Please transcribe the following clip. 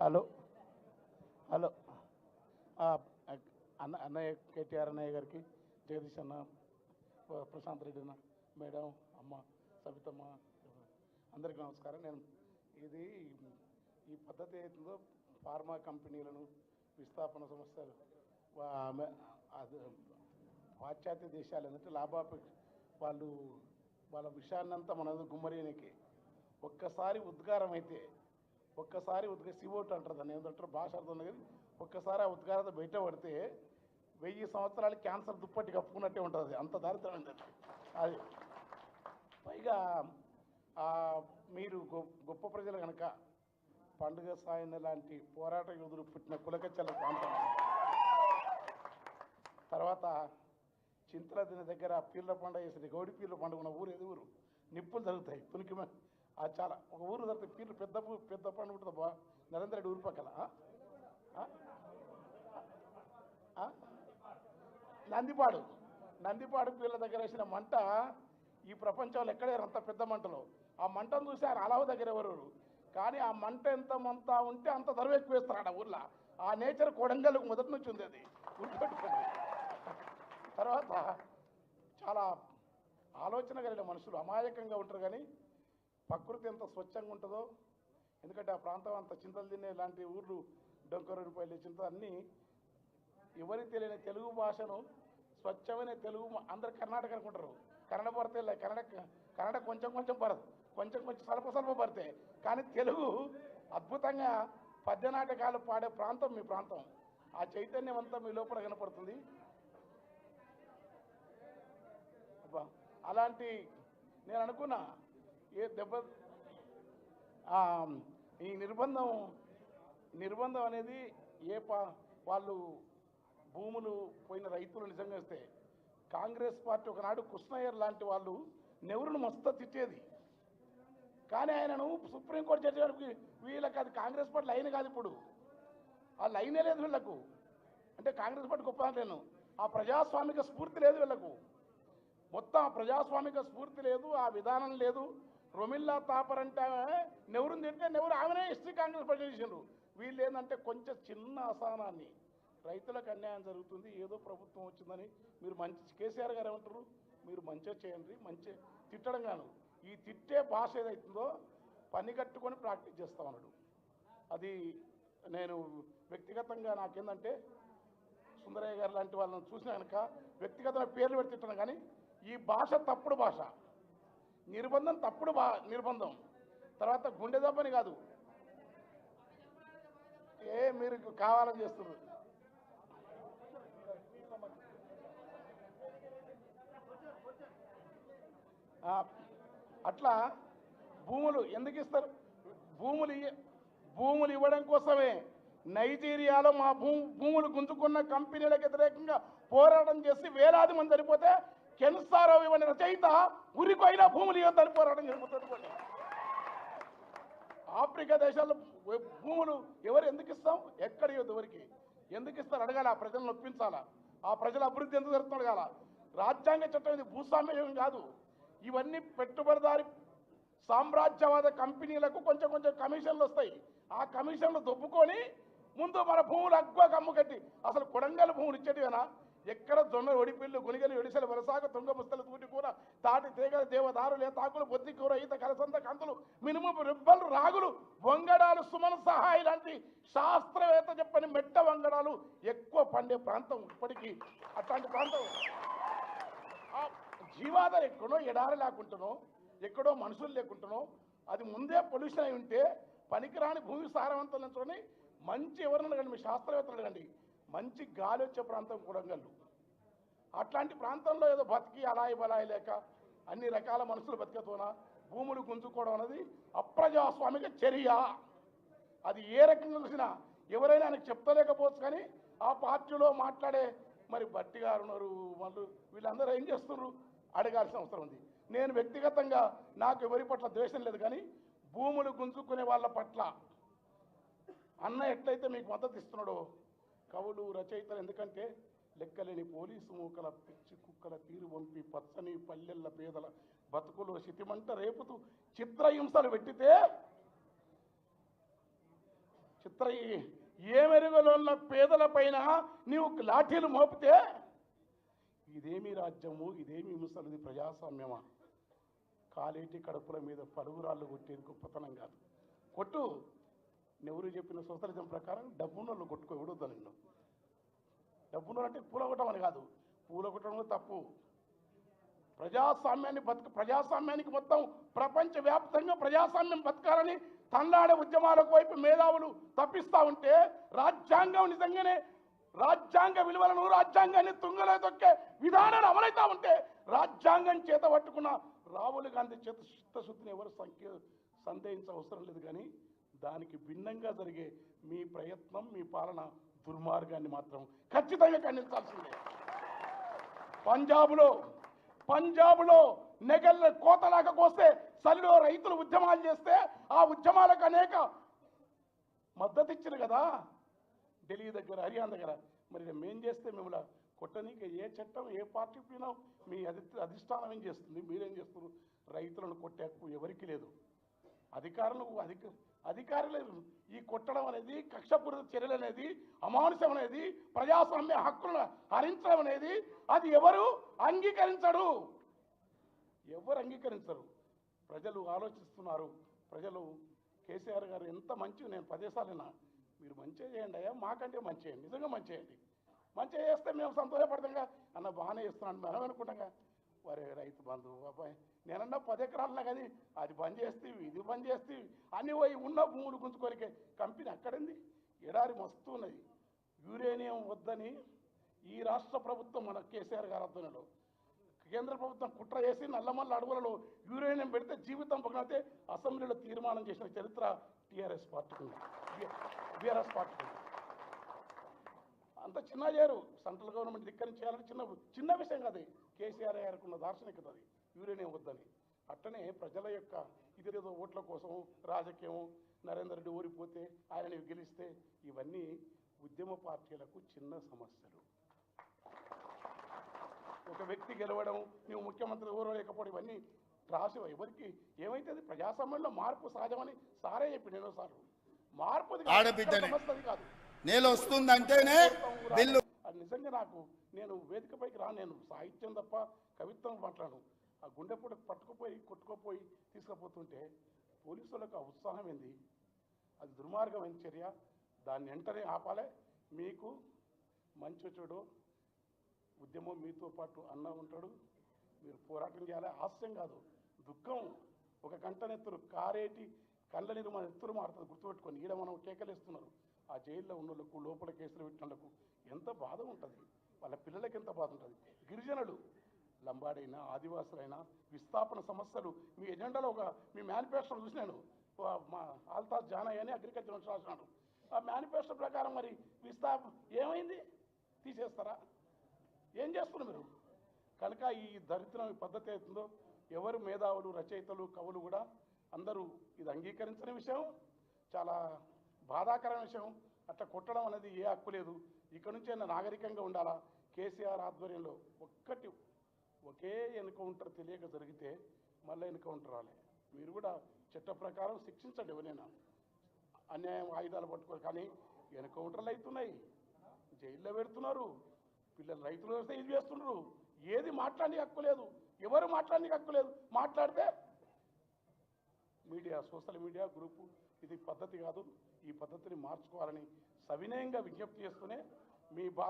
Hello hello అన్నయ్య కేటీఆర్ అన్నయ్య గారికి, జగదీష్ అన్న, ప్రశాంత్ రెడ్డి అన్న, మేడం, అమ్మ సబితమ్మ, అందరికీ నమస్కారం. నేను ఈ పద్ధతి ఏదో ఫార్మా కంపెనీలను విస్థాపన సంస్థలు పాశ్చాత్య దేశాలు ఏంటంటే వాళ్ళు వాళ్ళ విషయాన్నంతా మన గుమ్మరియనికి ఒక్కసారి ఉద్గారం అయితే సివోట్ అంటారు, దాన్ని ఏంటంటారు భాష అర్థం కానీ ఒక్కసారి ఆ ఉద్గారత బయట పడితే 1000 సంవత్సరాలు క్యాన్సర్ దుప్పటి కప్పుకున్నట్టే ఉంటుంది, అంత దారిద్రమైంది అది. పైగా మీరు గొప్ప ప్రజలు కనుక పండుగ సాయన లాంటి పోరాట యోధులు పుట్టిన కులకచ్చల ప్రాంతం, తర్వాత చింతల దీని దగ్గర పీర్ల పండుగ చేసింది, గౌడి పీర్ల పండుగ ఉన్న ఊరు ఏది ఊరు, నిప్పులు జరుగుతాయి పునికి అది చాలా ఒక ఊరు జరుగుతాయి పీర్లు, పెద్ద పండుగ ఉంటుంది బా నరేంద్ర రెడ్డి ఊరి పక్కల. నందిపాడు పీర్ల దగ్గర వేసిన మంట ఈ ప్రపంచంలో ఎక్కడే అంత పెద్ద మంటలో, ఆ మంటను చూసి అలావు దగ్గర ఎవరు, కానీ ఆ మంట ఎంతమంతా ఉంటే అంత ధర ఎక్కువ వేస్తాడు ఆ ఊర్లో. ఆ నేచర్ కొడంగల్కు మొదటి నుంచి ఉంది, అది గుర్తుపెట్టుకోండి. తర్వాత చాలా ఆలోచన కలిగిన మనుషులు అమాయకంగా ఉంటారు, కానీ ప్రకృతి ఎంత స్వచ్ఛంగా ఉంటుందో. ఎందుకంటే ఆ ప్రాంతం అంత చింతలు తినే లాంటి ఊర్లు, డొంకరూరిపల్లి, చింత అన్నీ ఎవరికి తెలియని తెలుగు భాషను స్వచ్ఛమైన తెలుగు అందరు కర్ణాటక అనుకుంటారు, కన్నడ పడితే కన్నడ కొంచెం పడదు, కొంచెం స్వల్ప పడితే, కానీ తెలుగు అద్భుతంగా పద్యనాటకాలు పాడే ప్రాంతం మీ ప్రాంతం. ఆ చైతన్యం అంతా మీ లోపల కనపడుతుంది. అలాంటి నేను అనుకున్నా ఈ నిర్బంధం అనేది వాళ్ళు భూములు పోయిన రైతులు నిజంగా వస్తే కాంగ్రెస్ పార్టీ ఒకనాడు కృష్ణయ్యర్ లాంటి వాళ్ళు నెహ్రూను మస్తు తిట్టేది, కానీ ఆయనను సుప్రీంకోర్టు జడ్జి గారికి వీళ్ళకి అది కాంగ్రెస్ పార్టీ లైన్ కాదు, ఇప్పుడు ఆ లైనే లేదు వీళ్ళకు. అంటే కాంగ్రెస్ పార్టీ గొప్ప నేను ఆ ప్రజాస్వామిక స్ఫూర్తి లేదు వీళ్ళకు, మొత్తం ఆ ప్రజాస్వామిక స్ఫూర్తి లేదు, ఆ విధానం లేదు. రొమిల్లా తాపర్ అంటే నెహ్రూని తింటే నెహ్రూ ఆమెనే ఎస్టీ కాంగ్రెస్ పార్టీ చేసిండ్రు. వీళ్ళు ఏంటంటే కొంచెం చిన్న అసహనాన్ని, రైతులకు అన్యాయం జరుగుతుంది, ఏదో ప్రభుత్వం వచ్చిందని మీరు కేసీఆర్ గారు ఏమంటారు, మీరు మంచిగా చేయండి, మంచి తిట్టడం కాను, ఈ తిట్టే భాష ఏదైతుందో పని కట్టుకొని ప్రాక్టీస్ చేస్తామన్నాడు. అది నేను వ్యక్తిగతంగా నాకేందంటే సుందరయ్య గారు లాంటి వాళ్ళని చూసినా కనుక వ్యక్తిగతమైన పేర్లు పెట్టి తిట్టాను, కానీ ఈ భాష తప్పుడు భాష, నిర్బంధం తప్పుడు నిర్బంధం. తర్వాత గుండె దెబ్బని కాదు, మీరు కావాలని చేస్తున్నారు. అట్లా భూములు ఎందుకు ఇస్తారు, భూములు ఇవ్వడం కోసమే నైజీరియాలో మా భూములు గుంజుకున్న కంపెనీలకు వ్యతిరేకంగా పోరాటం చేసి వేలాది మంది చనిపోతే కెన్సారో ఇవ్వని రచయిత ఉరికొయినా భూములు ఇవ్వద్దని పోరాటం జరుగుతుంది. ఆఫ్రికా దేశాల్లో భూములు ఎవరు ఎందుకు ఇస్తాం, ఎక్కడ ఇవ్వద్దు, ఎవరికి ఎందుకు ఇస్తారు అడగాలి, ఆ ప్రజలను ఒప్పించాలా, ఆ ప్రజల అభివృద్ధి ఎందుకు జరుగుతుంది అడగాల. రాజ్యాంగ చట్టం ఇది భూస్వామ్యం కాదు, ఇవన్నీ పెట్టుబడిదారి సామ్రాజ్యవాద కంపెనీలకు కొంచెం కమిషన్లు వస్తాయి. ఆ కమిషన్లు దొబ్బుకొని ముందు మన భూములు అగ్గువకు అమ్ముకట్టి, అసలు కొడంగల్ భూములు ఇచ్చేటివేనా, ఎక్కడ జొన్న ఒడిపిల్లు, గునిగలు, ఎడిసెలు, వరసాగ, తుంగ ముస్తలు, తూటి కూర, తాటి తీగలు, దేవదారులే తాకులు, బొద్ది కూర, ఈత, కలసంత, కంతులు, మినుము, రిబ్బలు, రాగులు, వంగడాలు, సుమన సహాయి లాంటి శాస్త్రవేత్త చెప్పని మెట్ట వంగడాలు ఎక్కువ పండే ప్రాంతం ఇప్పటికీ. అట్లాంటి ప్రాంతం జీవాధారం ఎక్కడో ఎడారి లేకుంటునో, ఎక్కడో మనుషులు లేకుంటునో, అది ముందే పొల్యూషన్ అయి ఉంటే పనికిరాని భూమి సారవంతం నుంచుకొని మంచి ఎవరిని అడగండి, మీ శాస్త్రవేత్తలు అడగండి, మంచి గాలి వచ్చే ప్రాంతం కొడంగల్. అట్లాంటి ప్రాంతంలో ఏదో బతికి అలాయి బలాయి లేక అన్ని రకాల మనుషులు బతికతోన భూములు గుంజుకోవడం అనేది అప్రజాస్వామిక చర్య. అది ఏ రకంగా చూసినా ఎవరైనా ఆయనకు చెప్తలేకపోవచ్చు, కానీ ఆ పార్టీలో మాట్లాడే మరి భట్టి గారు ఉన్నారు, వాళ్ళు వీళ్ళందరూ ఏం చేస్తున్నారు అడగాల్సిన అవసరం ఉంది. నేను వ్యక్తిగతంగా నాకు ఎవరి పట్ల ద్వేషం లేదు, కానీ భూములు గుంజుకునే వాళ్ళ పట్ల అన్న ఎట్లయితే మీకు మద్దతు ఇస్తున్నాడో కవులు, రచయితలు, ఎందుకంటే లెక్కలేని పోలీసు మూకల పిచ్చి కుక్కల తీరు వంపి పచ్చని పల్లెల్ల పేదల బతుకులో శితిమంట రేపుతూ చిత్రహింసలు పెట్టితే చిత్ర ఏ మెరుగులో ఉన్న పేదల పైన నీవు లాఠీలు మోపితే ఇదేమి రాజ్యము, ఇదేమి ముసలిది ప్రజాస్వామ్యమా? కాలేటి కడుపుల మీద పలుగురాళ్ళు కొట్టేది గొప్పతనం కాదు. కొట్టు, నెవరు చెప్పిన సోషలిజం ప్రకారం డబ్బున్నోళ్ళు కొట్టుకో, ఎవడొద్దా నిన్ను. డబ్బున్నోళ్ళు అంటే పూలగొట్టమని కాదు, పూలగొట్టడం తప్పు. ప్రజాస్వామ్యానికి మొత్తం ప్రపంచవ్యాప్తంగా ప్రజాస్వామ్యం బతకాలని తన్లాడే ఉద్యమాలకు వైపు మేధావులు తప్పిస్తూ ఉంటే, రాజ్యాంగం నిజంగానే రాజ్యాంగ విలువలను, రాజ్యాంగాన్ని తుంగలో తొక్కే విధానాలు అమలవుతా ఉంటే రాజ్యాంగం చేత పట్టుకున్న రాహుల్ గాంధీ చేత చిత్తశుద్ధిని ఎవరు సందేహించవసరం లేదు. కానీ దానికి భిన్నంగా జరిగే మీ ప్రయత్నం, మీ పాలన దుర్మార్గాన్ని మాత్రం ఖచ్చితంగా ఖండించాల్సిందే. పంజాబ్లో నెగళ్ళ కోతలాగా కోస్తే చలిలో రైతులు ఉద్యమాలు చేస్తే ఆ ఉద్యమాలకు అనేక మద్దతు ఇచ్చారు కదా ఢిల్లీ దగ్గర, హర్యానా దగ్గర. మరి మేం చేస్తే మిమ్మల్ని కొట్టనీకి ఏ చట్టం, ఏ పార్టీ పైన మీ అధిష్టానం ఏం చేస్తుంది? మీరేం చేస్తున్నారు? రైతులను కొట్టే హక్కు ఎవరికి లేదు. అధికారులు ఈ కొట్టడం అనేది, కక్షపూరిత చర్యలు అనేది, అమానుషం అనేది, ప్రజాస్వామ్య హక్కులను హరించడం అనేది అది ఎవరు అంగీకరించరు. ప్రజలు ఆలోచిస్తున్నారు. ప్రజలు కేసీఆర్ గారు ఎంత మంచి, నేను 10 సార్లు మీరు మంచిగా చేయండి అయ్యా, మాకంటే మంచి చేయండి, నిజంగా మంచి చేయండి, మంచిగా చేస్తే మేము సంతోషపడతాంగా అన్న, బాగానే చేస్తున్నాను మనం అనుకుంటాంగా. వారే రైతు బంధువు అబ్బాయి, నేనన్నా 10 ఎకరాలన్నా కానీ అది బంద్ చేస్తేవి, ఇది బంద్ చేస్తేవి అని పోయి ఉన్న భూములు గుంజుకోరికే కంపెనీ అక్కడింది. ఎడారి మస్తు ఉన్నది. యురేనియం వద్దని ఈ రాష్ట్ర ప్రభుత్వం, మన కేసీఆర్ గారి ఆధ్వర్యంలో కేంద్ర ప్రభుత్వం కుట్ర చేసి నల్లమల్ల అడవులలో యురేనియం పెడితే జీవితం పక్కనైతే అసెంబ్లీలో తీర్మానం చేసిన చరిత్ర బీఆర్ఎస్ పార్టీకి. అంత చిన్న చేయరు. సెంట్రల్ గవర్నమెంట్ ధిక్కరించాలని చిన్న విషయం కాదు. కేసీఆర్ గారికి ఉన్న దార్శనికత అది, యురేనియం వద్దని. అట్టనే ప్రజల యొక్క ఇదేదో ఓట్ల కోసం రాజకీయం, నరేందర్ రెడ్డి ఓడిపోతే ఆయనని గెలిస్తే, ఇవన్నీ ఉద్యమ పార్టీలకు చిన్న సమస్యలు. ఒక వ్యక్తి గెలవడం, నువ్వు ముఖ్యమంత్రి ఎవరో లేకపోవడం, ఇవన్నీ రాసి ఎవరికి ఏమైతుంది? ప్రజాస్వామ్యంలో మార్పు సహజమని సారే చెప్పి ఎన్నోసార్లు. మార్పు సమస్యది కాదు. నేను వస్తుందంటేనే బిల్లు. అది నిజంగా నేను వేదికపైకి నేను సాహిత్యం తప్ప కవిత్వం మాట్లాడను. ఆ గుండెపూట కొట్టుకుపోయి తీసుకుపోతుంటే పోలీసులకు ఆ ఉత్సాహం ఏంది? అది దుర్మార్గమైన చర్య. దాన్ని వెంటనే ఆపాలే. మీకు మంచి చెడు ఉద్యమం మీతో పాటు అన్న ఉంటాడు. మీరు పోరాటం చేయాలి. హాస్యం కాదు, దుఃఖం. ఒక కంటనెత్తురు కారేటి కళ్ళ నీరు మన ఎత్తురు మారుతుంది. గుర్తుపెట్టుకొని ఈడ మనం కేకలేస్తున్నారు. ఆ జైల్లో ఉన్న వాళ్ళకు, లోపల కేసులు పెట్టిన ఎంత బాధ ఉంటుంది, వాళ్ళ పిల్లలకి ఎంత బాధ ఉంటుంది. గిరిజనులు, లంబాడైనా, ఆదివాసులైనా విస్థాపన సమస్యలు మీ ఎజెండాలో మీ మేనిఫెస్టోలో చూసినాను. మా ఆల్తాజ్ జానయ్య అని అగ్రికల్చర్ మంత్రి రాసినాడు. ఆ మేనిఫెస్టో ప్రకారం మరి ఏమైంది? తీసేస్తారా? ఏం చేస్తున్నారు మీరు? కనుక ఈ దరిద్రం, ఈ పద్ధతి అవుతుందో ఎవరు మేధావులు, రచయితలు, కవులు కూడా అందరూ ఇది అంగీకరించిన విషయం. చాలా బాధాకరమైన విషయం. అట్లా కొట్టడం అనేది ఏ హక్కు లేదు. ఇక్కడ నుంచి నాగరికంగా ఉండాలా. కేసీఆర్ ఆధ్వర్యంలో ఒకే ఎన్కౌంటర్ తెలియక జరిగితే మళ్ళీ ఎన్కౌంటర్ రాలే. మీరు కూడా చట్ట ప్రకారం శిక్షించండి ఎవరైనా అన్యాయం, ఆయుధాలు పట్టుకోరు. కానీ ఎన్కౌంటర్లు అవుతున్నాయి, జైల్లో పెడుతున్నారు, పిల్లలు రైతులు వస్తే ఇది చేస్తున్నారు. ఏది మాట్లాడడానికి హక్కు లేదు, ఎవరు మాట్లాడడానికి హక్కు లేదు. మాట్లాడితే మీడియా, సోషల్ మీడియా గ్రూపు, ఇది పద్ధతి కాదు. ఈ పద్ధతిని మార్చుకోవాలని సవినయంగా విజ్ఞప్తి చేస్తూనే మీ బాధ